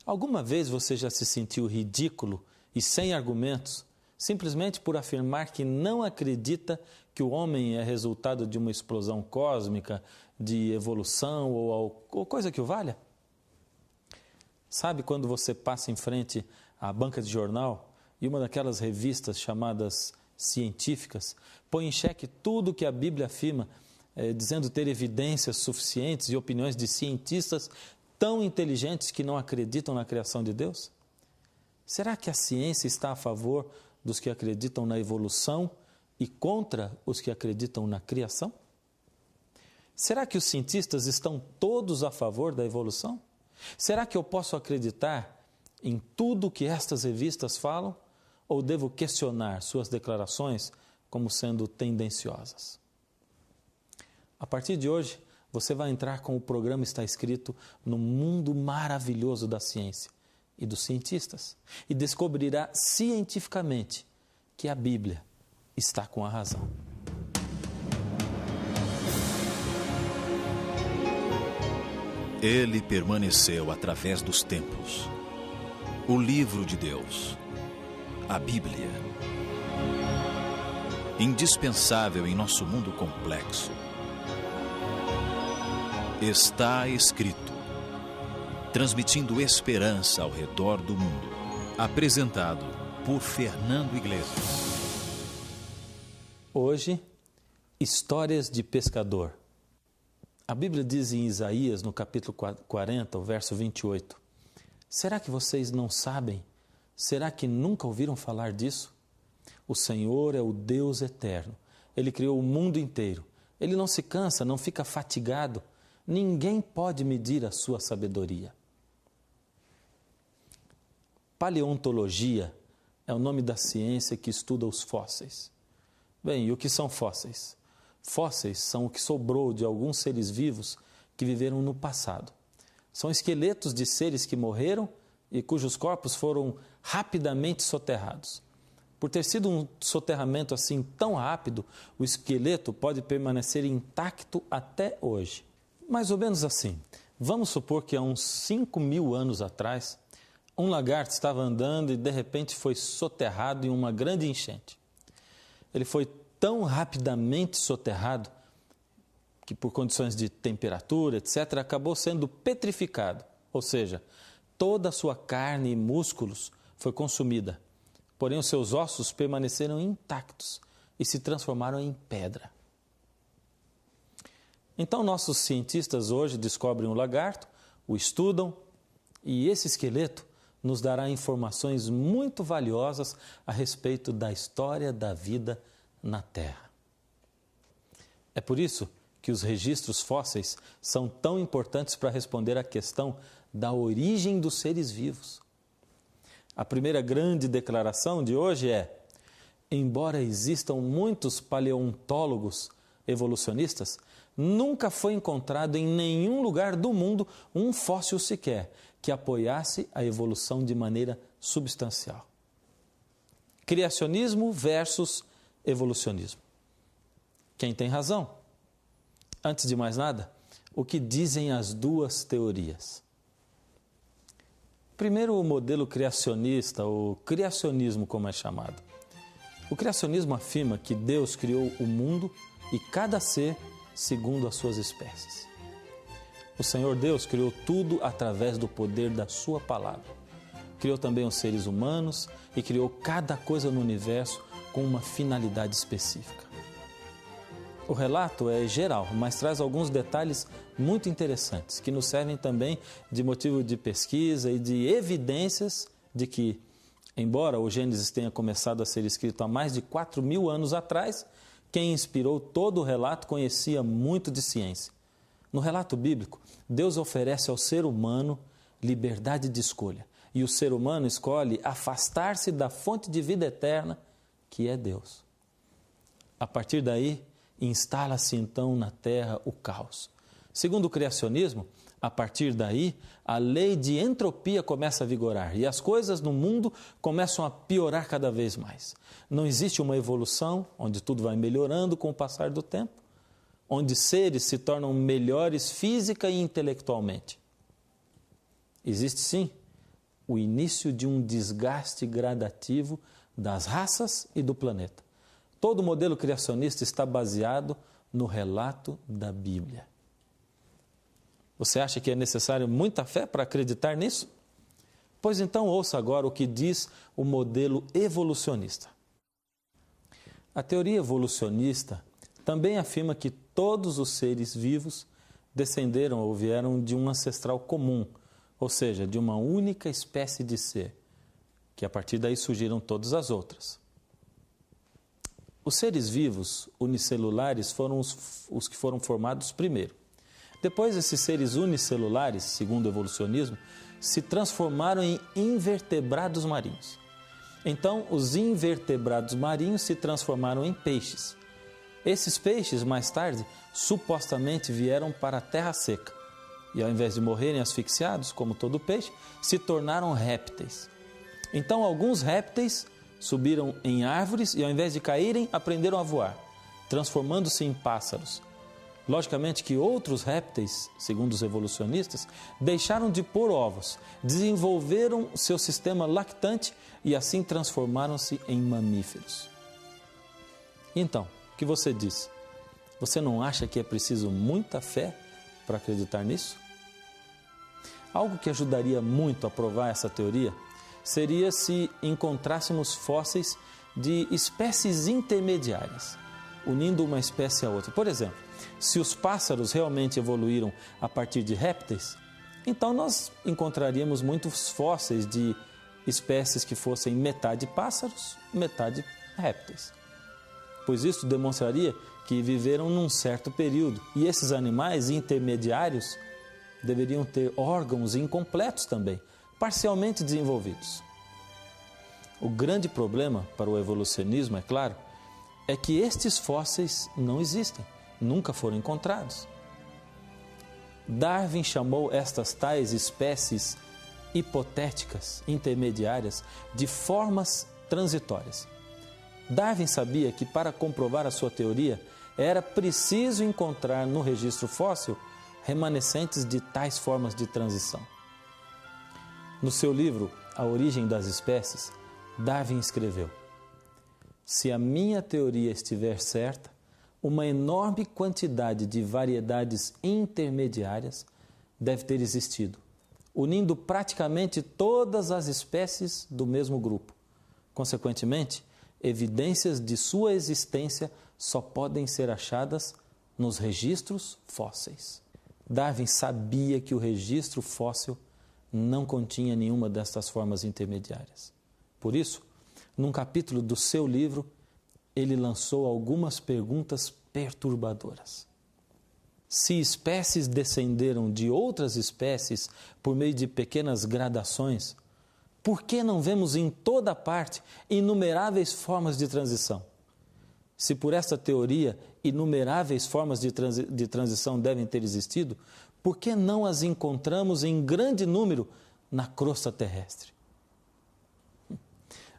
Alguma vez você já se sentiu ridículo e sem argumentos, simplesmente por afirmar que não acredita que o homem é resultado de uma explosão cósmica, de evolução ou coisa que o valha? Sabe quando você passa em frente à banca de jornal e uma daquelas revistas chamadas científicas põe em xeque tudo que a Bíblia afirma, dizendo ter evidências suficientes e opiniões de cientistas tão inteligentes que não acreditam na criação de Deus? Será que a ciência está a favor dos que acreditam na evolução e contra os que acreditam na criação? Será que os cientistas estão todos a favor da evolução? Será que eu posso acreditar em tudo que estas revistas falam ou devo questionar suas declarações como sendo tendenciosas? A partir de hoje, você vai entrar com o programa Está Escrito no mundo maravilhoso da ciência e dos cientistas e descobrirá cientificamente que a Bíblia está com a razão. Ele permaneceu através dos tempos. O livro de Deus, a Bíblia. Indispensável em nosso mundo complexo. Está escrito. Transmitindo esperança ao redor do mundo. Apresentado por Fernando Iglesias. Hoje, histórias de pescador. A Bíblia diz em Isaías, no capítulo 40, o verso 28, será que vocês não sabem? Será que nunca ouviram falar disso? O Senhor é o Deus eterno. Ele criou o mundo inteiro. Ele não se cansa, não fica fatigado. Ninguém pode medir a sua sabedoria. Paleontologia é o nome da ciência que estuda os fósseis. Bem, e o que são fósseis? Fósseis são o que sobrou de alguns seres vivos que viveram no passado. São esqueletos de seres que morreram e cujos corpos foram rapidamente soterrados. Por ter sido um soterramento assim tão rápido, o esqueleto pode permanecer intacto até hoje. Mais ou menos assim. Vamos supor que há uns 5.000 anos atrás, um lagarto estava andando e de repente foi soterrado em uma grande enchente. Ele foi tão rapidamente soterrado que por condições de temperatura, etc., acabou sendo petrificado, ou seja, toda a sua carne e músculos foi consumida, porém os seus ossos permaneceram intactos e se transformaram em pedra. Então nossos cientistas hoje descobrem o lagarto, o estudam e esse esqueleto nos dará informações muito valiosas a respeito da história da vida na Terra. É por isso que os registros fósseis são tão importantes para responder à questão da origem dos seres vivos. A primeira grande declaração de hoje é: embora existam muitos paleontólogos evolucionistas, nunca foi encontrado em nenhum lugar do mundo um fóssil sequer que apoiasse a evolução de maneira substancial. Criacionismo versus evolucionismo. Quem tem razão? Antes de mais nada, o que dizem as duas teorias? Primeiro, o modelo criacionista, ou criacionismo como é chamado. O criacionismo afirma que Deus criou o mundo e cada ser segundo as suas espécies. O Senhor Deus criou tudo através do poder da sua palavra. Criou também os seres humanos e criou cada coisa no universo com uma finalidade específica. O relato é geral, mas traz alguns detalhes muito interessantes, que nos servem também de motivo de pesquisa e de evidências de que, embora o Gênesis tenha começado a ser escrito há mais de 4.000 anos atrás, quem inspirou todo o relato conhecia muito de ciência. No relato bíblico, Deus oferece ao ser humano liberdade de escolha, e o ser humano escolhe afastar-se da fonte de vida eterna, que é Deus. A partir daí, instala-se então na terra o caos. Segundo o criacionismo, a partir daí, a lei de entropia começa a vigorar e as coisas no mundo começam a piorar cada vez mais. Não existe uma evolução onde tudo vai melhorando com o passar do tempo, onde seres se tornam melhores física e intelectualmente. Existe sim o início de um desgaste gradativo das raças e do planeta. Todo o modelo criacionista está baseado no relato da Bíblia. Você acha que é necessário muita fé para acreditar nisso? Pois então ouça agora o que diz o modelo evolucionista. A teoria evolucionista também afirma que todos os seres vivos descenderam ou vieram de um ancestral comum, ou seja, de uma única espécie de ser, que a partir daí surgiram todas as outras. Os seres vivos unicelulares foram os que foram formados primeiro. Depois, esses seres unicelulares, segundo o evolucionismo, se transformaram em invertebrados marinhos. Então, os invertebrados marinhos se transformaram em peixes. Esses peixes, mais tarde, supostamente vieram para a terra seca e, ao invés de morrerem asfixiados, como todo peixe, se tornaram répteis. Então, alguns répteis subiram em árvores e, ao invés de caírem, aprenderam a voar, transformando-se em pássaros. Logicamente que outros répteis, segundo os evolucionistas, deixaram de pôr ovos, desenvolveram seu sistema lactante e assim transformaram-se em mamíferos. Então, o que você diz? Você não acha que é preciso muita fé para acreditar nisso? Algo que ajudaria muito a provar essa teoria seria se encontrássemos fósseis de espécies intermediárias, unindo uma espécie a outra. Por exemplo, se os pássaros realmente evoluíram a partir de répteis, então nós encontraríamos muitos fósseis de espécies que fossem metade pássaros, metade répteis. Pois isso demonstraria que viveram num certo período e esses animais intermediários deveriam ter órgãos incompletos também, parcialmente desenvolvidos. O grande problema para o evolucionismo, é claro, é que estes fósseis não existem, nunca foram encontrados. Darwin chamou estas tais espécies hipotéticas, intermediárias, de formas transitórias. Darwin sabia que para comprovar a sua teoria era preciso encontrar no registro fóssil remanescentes de tais formas de transição. No seu livro A Origem das Espécies, Darwin escreveu: se a minha teoria estiver certa, uma enorme quantidade de variedades intermediárias deve ter existido, unindo praticamente todas as espécies do mesmo grupo. Consequentemente, evidências de sua existência só podem ser achadas nos registros fósseis. Darwin sabia que o registro fóssil não continha nenhuma destas formas intermediárias. Por isso, num capítulo do seu livro, ele lançou algumas perguntas perturbadoras. Se espécies descenderam de outras espécies por meio de pequenas gradações, por que não vemos em toda parte inumeráveis formas de transição? Se por esta teoria inumeráveis formas de transição devem ter existido, por que não as encontramos em grande número na crosta terrestre?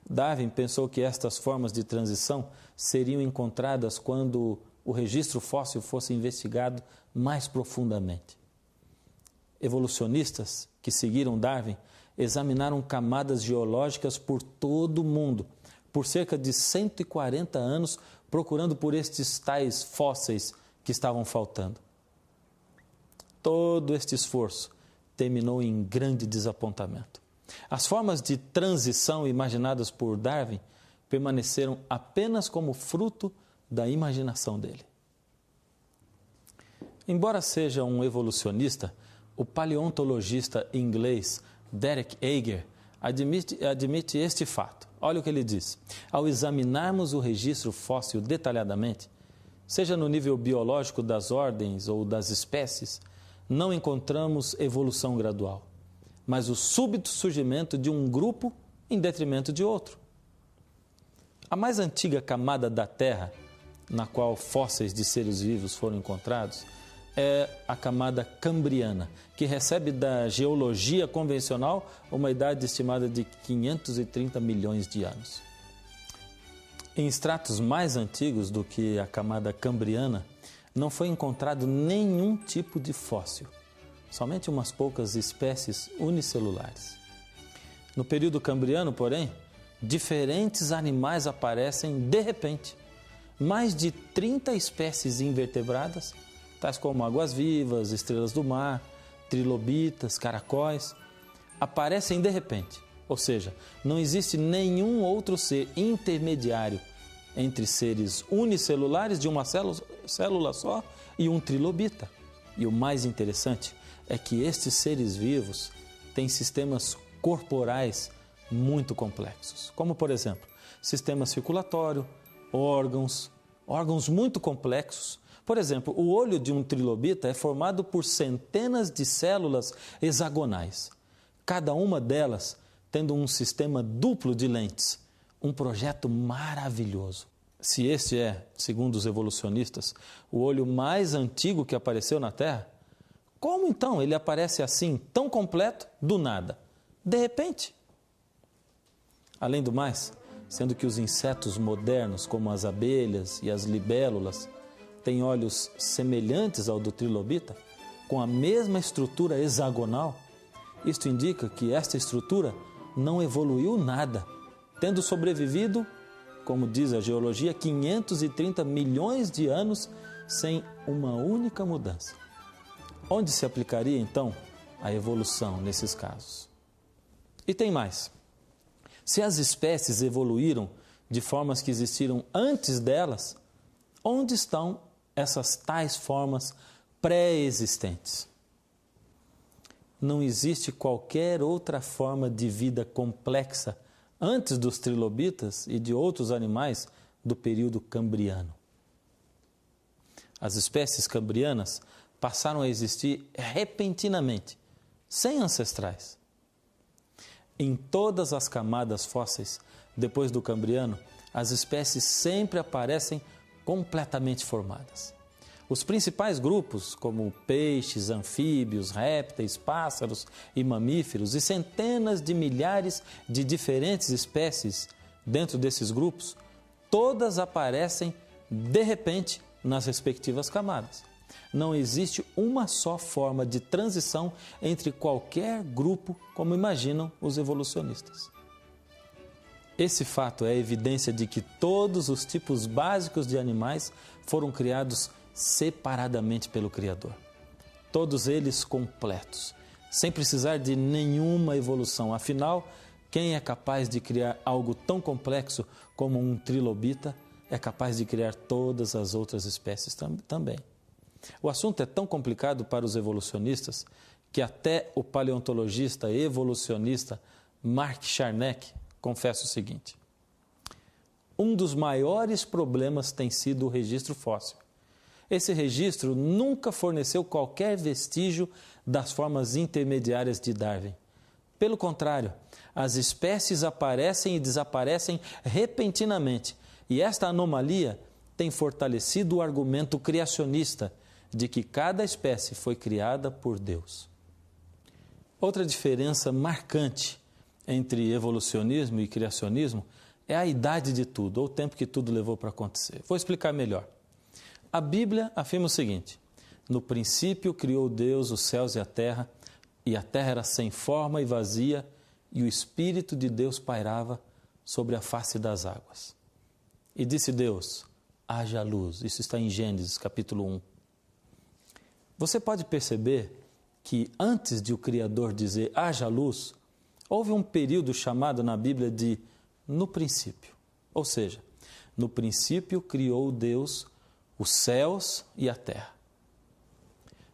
Darwin pensou que estas formas de transição seriam encontradas quando o registro fóssil fosse investigado mais profundamente. Evolucionistas que seguiram Darwin examinaram camadas geológicas por todo o mundo, por cerca de 140 anos, procurando por estes tais fósseis que estavam faltando. Todo este esforço terminou em grande desapontamento. As formas de transição imaginadas por Darwin permaneceram apenas como fruto da imaginação dele. Embora seja um evolucionista, o paleontologista inglês Derek Ager admite este fato. Olha o que ele diz: ao examinarmos o registro fóssil detalhadamente, seja no nível biológico das ordens ou das espécies, não encontramos evolução gradual, mas o súbito surgimento de um grupo em detrimento de outro. A mais antiga camada da Terra, na qual fósseis de seres vivos foram encontrados, é a camada cambriana, que recebe da geologia convencional uma idade estimada de 530 milhões de anos. Em estratos mais antigos do que a camada cambriana, não foi encontrado nenhum tipo de fóssil, somente umas poucas espécies unicelulares. No período cambriano, porém, diferentes animais aparecem de repente. Mais de 30 espécies invertebradas, tais como águas-vivas, estrelas do mar, trilobitas, caracóis, aparecem de repente. Ou seja, não existe nenhum outro ser intermediário entre seres unicelulares de uma célula só e um trilobita. E o mais interessante é que estes seres vivos têm sistemas corporais muito complexos, como por exemplo, sistema circulatório, órgãos muito complexos. Por exemplo, o olho de um trilobita é formado por centenas de células hexagonais, cada uma delas tendo um sistema duplo de lentes, um projeto maravilhoso. Se este é, segundo os evolucionistas, o olho mais antigo que apareceu na Terra, como então ele aparece assim, tão completo, do nada, de repente? Além do mais, sendo que os insetos modernos, como as abelhas e as libélulas, têm olhos semelhantes ao do trilobita, com a mesma estrutura hexagonal, isto indica que esta estrutura não evoluiu nada, tendo sobrevivido, como diz a geologia, 530 milhões de anos sem uma única mudança. Onde se aplicaria, então, a evolução nesses casos? E tem mais. Se as espécies evoluíram de formas que existiram antes delas, onde estão essas tais formas pré-existentes? Não existe qualquer outra forma de vida complexa antes dos trilobitas e de outros animais do período cambriano. As espécies cambrianas passaram a existir repentinamente, sem ancestrais. Em todas as camadas fósseis, depois do cambriano, as espécies sempre aparecem completamente formadas. Os principais grupos, como peixes, anfíbios, répteis, pássaros e mamíferos, e centenas de milhares de diferentes espécies dentro desses grupos, todas aparecem de repente nas respectivas camadas. Não existe uma só forma de transição entre qualquer grupo, como imaginam os evolucionistas. Esse fato é evidência de que todos os tipos básicos de animais foram criados separadamente pelo Criador. Todos eles completos, sem precisar de nenhuma evolução. Afinal, quem é capaz de criar algo tão complexo como um trilobita é capaz de criar todas as outras espécies também. O assunto é tão complicado para os evolucionistas que até o paleontologista evolucionista Mark Charneck confessa o seguinte: um dos maiores problemas tem sido o registro fóssil. Esse registro nunca forneceu qualquer vestígio das formas intermediárias de Darwin. Pelo contrário, as espécies aparecem e desaparecem repentinamente, e esta anomalia tem fortalecido o argumento criacionista de que cada espécie foi criada por Deus. Outra diferença marcante entre evolucionismo e criacionismo é a idade de tudo, ou o tempo que tudo levou para acontecer. Vou explicar melhor. A Bíblia afirma o seguinte: no princípio criou Deus os céus e a terra era sem forma e vazia, e o Espírito de Deus pairava sobre a face das águas. E disse Deus: haja luz. Isso está em Gênesis, capítulo 1. Você pode perceber que antes de o Criador dizer haja luz, houve um período chamado na Bíblia de no princípio. Ou seja, no princípio criou Deus os céus e a terra.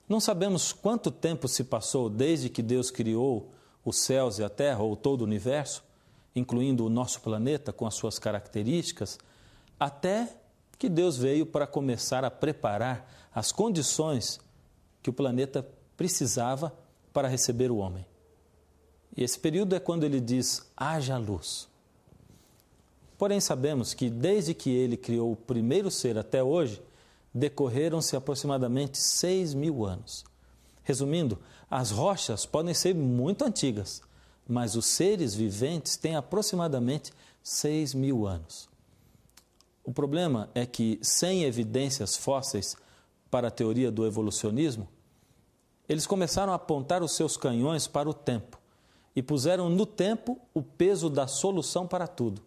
Não sabemos quanto tempo se passou desde que Deus criou os céus e a terra, ou todo o universo, incluindo o nosso planeta com as suas características, até que Deus veio para começar a preparar as condições que o planeta precisava para receber o homem. E esse período é quando ele diz, haja luz. Porém, sabemos que desde que ele criou o primeiro ser até hoje, decorreram-se aproximadamente 6.000 anos. Resumindo, as rochas podem ser muito antigas, mas os seres viventes têm aproximadamente 6.000 anos. O problema é que, sem evidências fósseis para a teoria do evolucionismo, eles começaram a apontar os seus canhões para o tempo e puseram no tempo o peso da solução para tudo.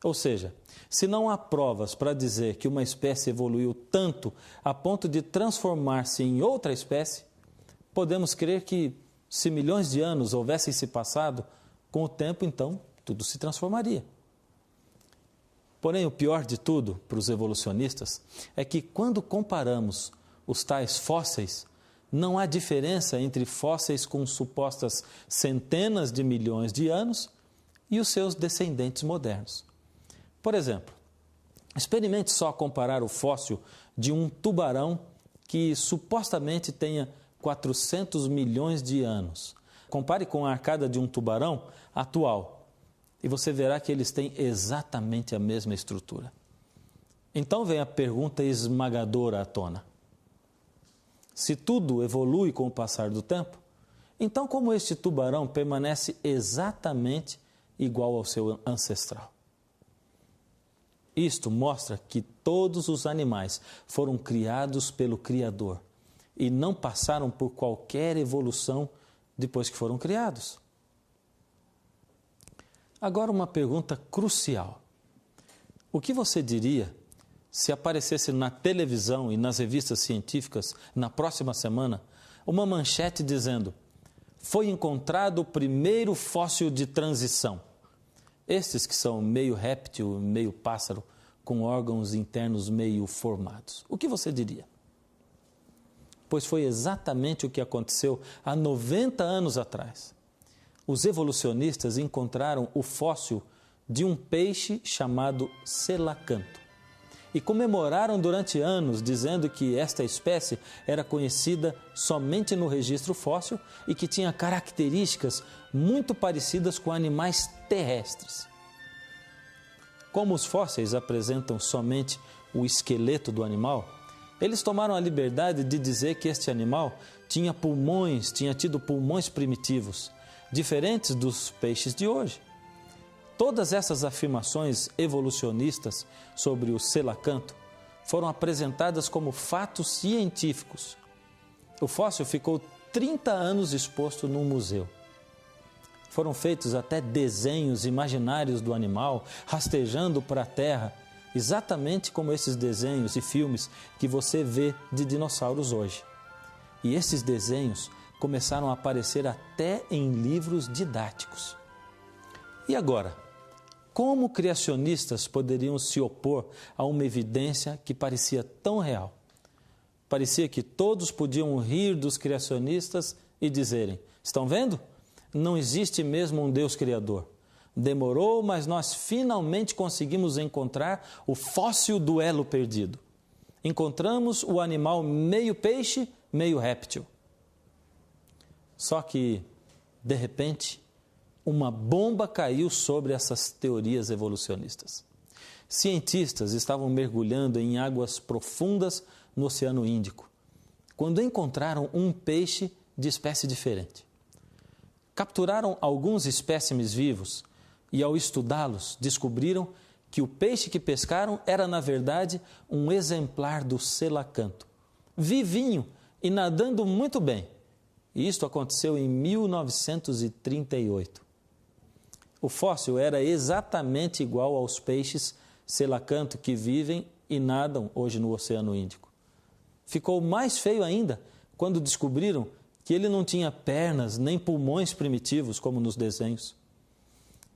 Ou seja, se não há provas para dizer que uma espécie evoluiu tanto a ponto de transformar-se em outra espécie, podemos crer que, se milhões de anos houvessem se passado, com o tempo, então, tudo se transformaria. Porém, o pior de tudo para os evolucionistas é que, quando comparamos os tais fósseis, não há diferença entre fósseis com supostas centenas de milhões de anos e os seus descendentes modernos. Por exemplo, experimente só comparar o fóssil de um tubarão que supostamente tenha 400 milhões de anos. Compare com a arcada de um tubarão atual e você verá que eles têm exatamente a mesma estrutura. Então vem a pergunta esmagadora à tona. Se tudo evolui com o passar do tempo, então como este tubarão permanece exatamente igual ao seu ancestral? Isto mostra que todos os animais foram criados pelo Criador e não passaram por qualquer evolução depois que foram criados. Agora uma pergunta crucial. O que você diria se aparecesse na televisão e nas revistas científicas, na próxima semana, uma manchete dizendo: foi encontrado o primeiro fóssil de transição? Estes que são meio réptil, meio pássaro, com órgãos internos meio formados. O que você diria? Pois foi exatamente o que aconteceu há 90 anos atrás. Os evolucionistas encontraram o fóssil de um peixe chamado selacanto e comemoraram durante anos, dizendo que esta espécie era conhecida somente no registro fóssil e que tinha características muito parecidas com animais terrestres. Como os fósseis apresentam somente o esqueleto do animal, eles tomaram a liberdade de dizer que este animal tinha tido pulmões primitivos, diferentes dos peixes de hoje. Todas essas afirmações evolucionistas sobre o selacanto foram apresentadas como fatos científicos. O fóssil ficou 30 anos exposto num museu. Foram feitos até desenhos imaginários do animal rastejando para a terra, exatamente como esses desenhos e filmes que você vê de dinossauros hoje. E esses desenhos começaram a aparecer até em livros didáticos. E agora, como criacionistas poderiam se opor a uma evidência que parecia tão real? Parecia que todos podiam rir dos criacionistas e dizerem: estão vendo? Não existe mesmo um Deus criador. Demorou, mas nós finalmente conseguimos encontrar o fóssil do elo perdido. Encontramos o animal meio peixe, meio réptil. Só que, de repente, uma bomba caiu sobre essas teorias evolucionistas. Cientistas estavam mergulhando em águas profundas no Oceano Índico, quando encontraram um peixe de espécie diferente. Capturaram alguns espécimes vivos e, ao estudá-los, descobriram que o peixe que pescaram era, na verdade, um exemplar do selacanto, vivinho e nadando muito bem. E isto aconteceu em 1938. O fóssil era exatamente igual aos peixes selacanto que vivem e nadam hoje no Oceano Índico. Ficou mais feio ainda quando descobriram que ele não tinha pernas nem pulmões primitivos como nos desenhos.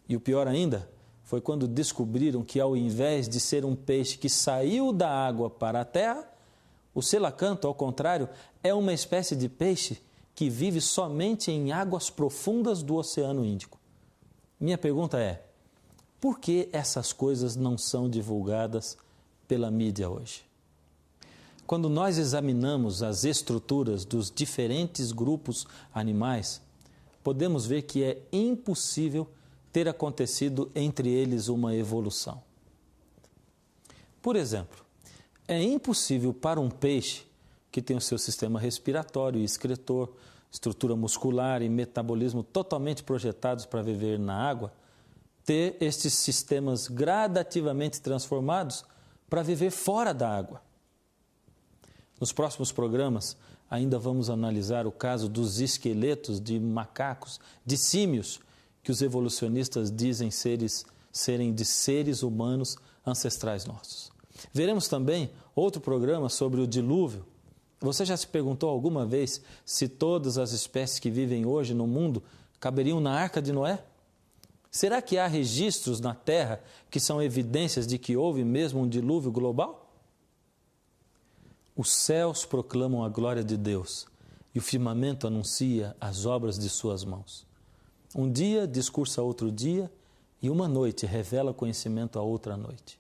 E o pior ainda foi quando descobriram que, ao invés de ser um peixe que saiu da água para a terra, o selacanto, ao contrário, é uma espécie de peixe que vive somente em águas profundas do Oceano Índico. Minha pergunta é: por que essas coisas não são divulgadas pela mídia hoje? Quando nós examinamos as estruturas dos diferentes grupos animais, podemos ver que é impossível ter acontecido entre eles uma evolução. Por exemplo, é impossível para um peixe que tem o seu sistema respiratório e excretor, estrutura muscular e metabolismo totalmente projetados para viver na água, ter estes sistemas gradativamente transformados para viver fora da água. Nos próximos programas, ainda vamos analisar o caso dos esqueletos de macacos, de símios, que os evolucionistas dizem serem de seres humanos ancestrais nossos. Veremos também outro programa sobre o dilúvio. Você já se perguntou alguma vez se todas as espécies que vivem hoje no mundo caberiam na Arca de Noé? Será que há registros na Terra que são evidências de que houve mesmo um dilúvio global? Os céus proclamam a glória de Deus e o firmamento anuncia as obras de suas mãos. Um dia discursa outro dia e uma noite revela conhecimento a outra noite.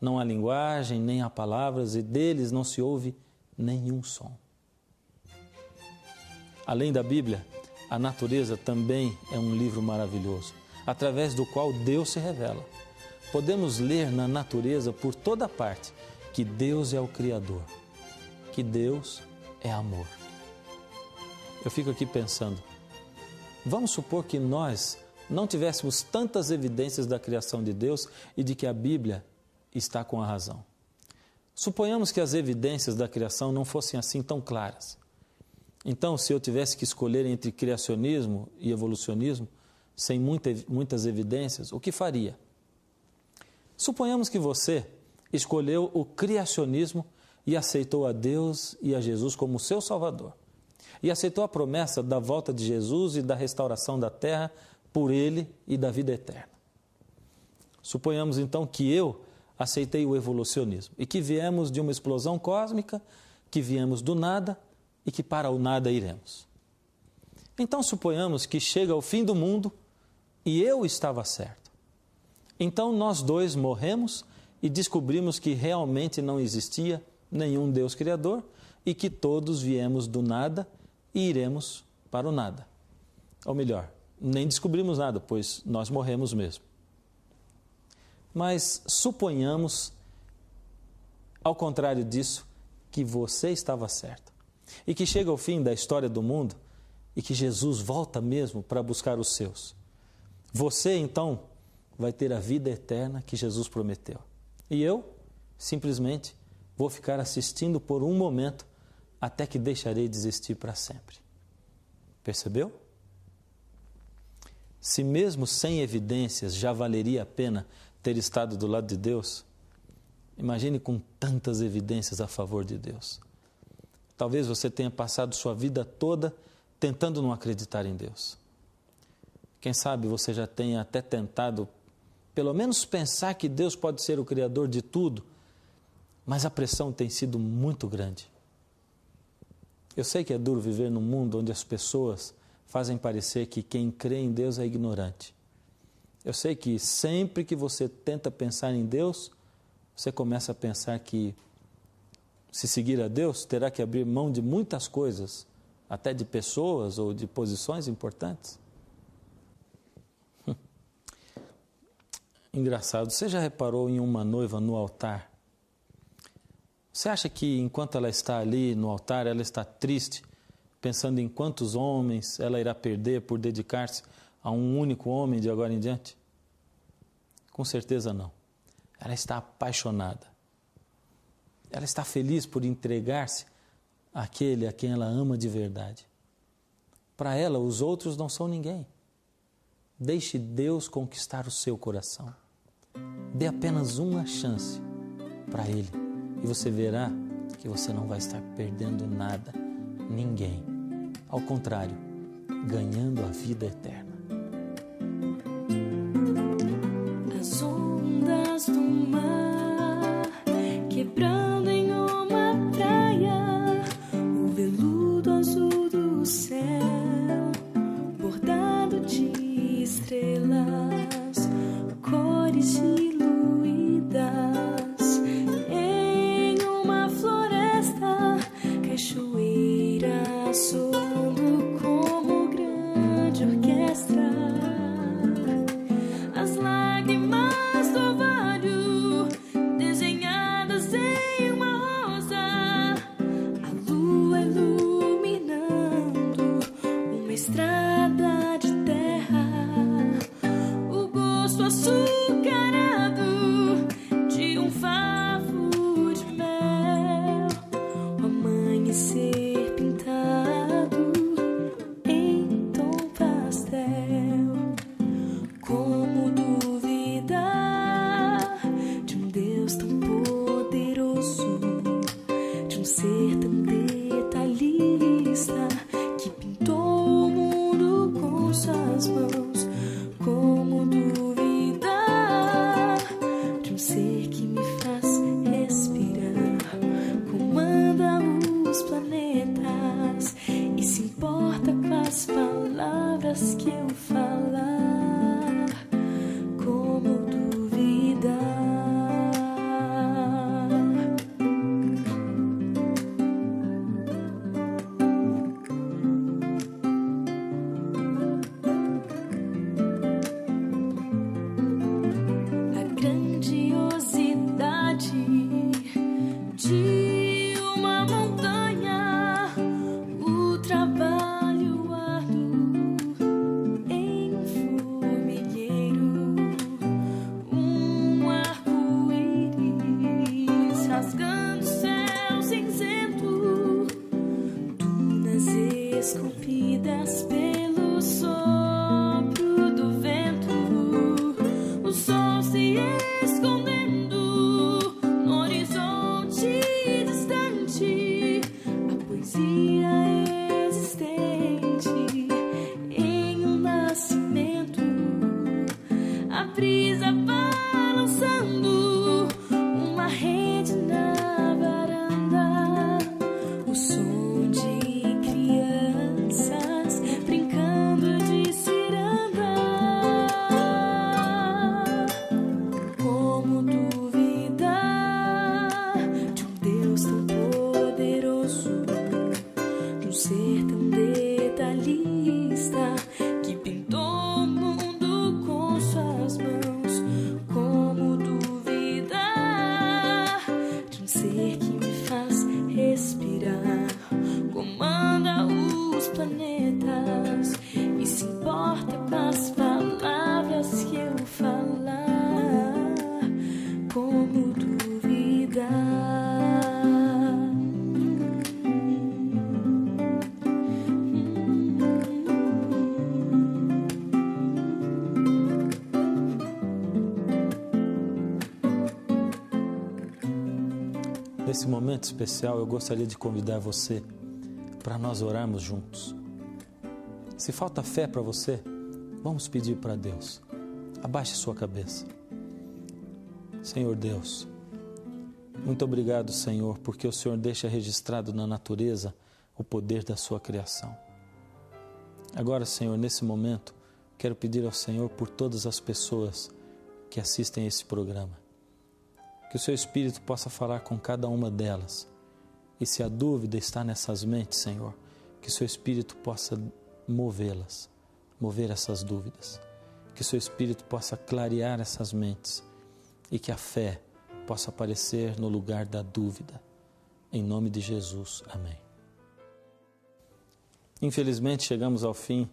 Não há linguagem, nem há palavras e deles não se ouve nenhum som. Além da Bíblia, a natureza também é um livro maravilhoso, através do qual Deus se revela. Podemos ler na natureza por toda parte que Deus é o Criador, que Deus é amor. Eu fico aqui pensando, vamos supor que nós não tivéssemos tantas evidências da criação de Deus e de que a Bíblia está com a razão. Suponhamos que as evidências da criação não fossem assim tão claras. Então, se eu tivesse que escolher entre criacionismo e evolucionismo, sem muitas evidências, o que faria? Suponhamos que você escolheu o criacionismo e aceitou a Deus e a Jesus como seu Salvador. E aceitou a promessa da volta de Jesus e da restauração da terra por Ele e da vida eterna. Suponhamos então que eu aceitei o evolucionismo e que viemos de uma explosão cósmica, que viemos do nada e que para o nada iremos. Então suponhamos que chega o fim do mundo e eu estava certo. Então nós dois morremos e descobrimos que realmente não existia nenhum Deus Criador e que todos viemos do nada e iremos para o nada. Ou melhor, nem descobrimos nada, pois nós morremos mesmo. Mas suponhamos, ao contrário disso, que você estava certo e que chega o fim da história do mundo e que Jesus volta mesmo para buscar os seus. Você, então, vai ter a vida eterna que Jesus prometeu. E eu, simplesmente, vou ficar assistindo por um momento até que deixarei de existir para sempre. Percebeu? Se mesmo sem evidências já valeria a pena ter estado do lado de Deus, imagine com tantas evidências a favor de Deus. Talvez você tenha passado sua vida toda tentando não acreditar em Deus. Quem sabe você já tenha até tentado, pelo menos pensar que Deus pode ser o Criador de tudo, mas a pressão tem sido muito grande. Eu sei que é duro viver num mundo onde as pessoas fazem parecer que quem crê em Deus é ignorante. Eu sei que sempre que você tenta pensar em Deus, você começa a pensar que se seguir a Deus, terá que abrir mão de muitas coisas, até de pessoas ou de posições importantes. Engraçado, você já reparou em uma noiva no altar? Você acha que enquanto ela está ali no altar, ela está triste, pensando em quantos homens ela irá perder por dedicar-se a um único homem de agora em diante? Com certeza não. Ela está apaixonada. Ela está feliz por entregar-se àquele a quem ela ama de verdade. Para ela, os outros não são ninguém. Deixe Deus conquistar o seu coração. Dê apenas uma chance para Ele e você verá que você não vai estar perdendo nada, ninguém. Ao contrário, ganhando a vida eterna. As ondas do mar quebrando em uma praia, o veludo azul do céu bordado de estrelas, cores diluídas em uma floresta, cachoeira soando como grande orquestra. As lágrimas do orvalho desenhadas em uma rosa, a lua iluminando uma estrada de terra, o gosto açucarado de um favo de mel, o amanhecer pintado grandiosidade de uma montanha, o trabalho árduo em um formigueiro, um arco-íris rasgando o céu cinzento, dunas esculpidas pelo sopro do vento, o sol se escondendo no horizonte distante, a poesia existente em um nascimento, a brisa balançando uma rede na varanda, o som de crianças brincando de ciranda. Como duvidar de um Deus tão poderoso, de um ser tão detalhista que pintou o mundo com suas mãos? Como duvidar de um ser que me faz respirar, comanda os planetas e se importa com as palavras que eu falar? Como duvidar? Nesse momento especial, eu gostaria de convidar você para nós orarmos juntos. Se falta fé para você, vamos pedir para Deus. Abaixe sua cabeça. Senhor Deus, muito obrigado, Senhor, porque o Senhor deixa registrado na natureza o poder da sua criação. Agora, Senhor, nesse momento, quero pedir ao Senhor por todas as pessoas que assistem a esse programa, que o Seu Espírito possa falar com cada uma delas. E se a dúvida está nessas mentes, Senhor, que o Seu Espírito possa movê-las, mover essas dúvidas. Que o Seu Espírito possa clarear essas mentes e que a fé possa aparecer no lugar da dúvida. Em nome de Jesus. Amém. Infelizmente, chegamos ao fim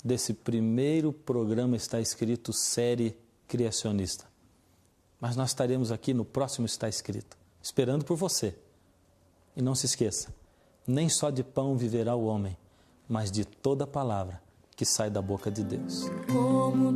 desse primeiro programa Está Escrito, série criacionista. Mas nós estaremos aqui no próximo Está Escrito, esperando por você. E não se esqueça, nem só de pão viverá o homem, mas de toda palavra que sai da boca de Deus. Como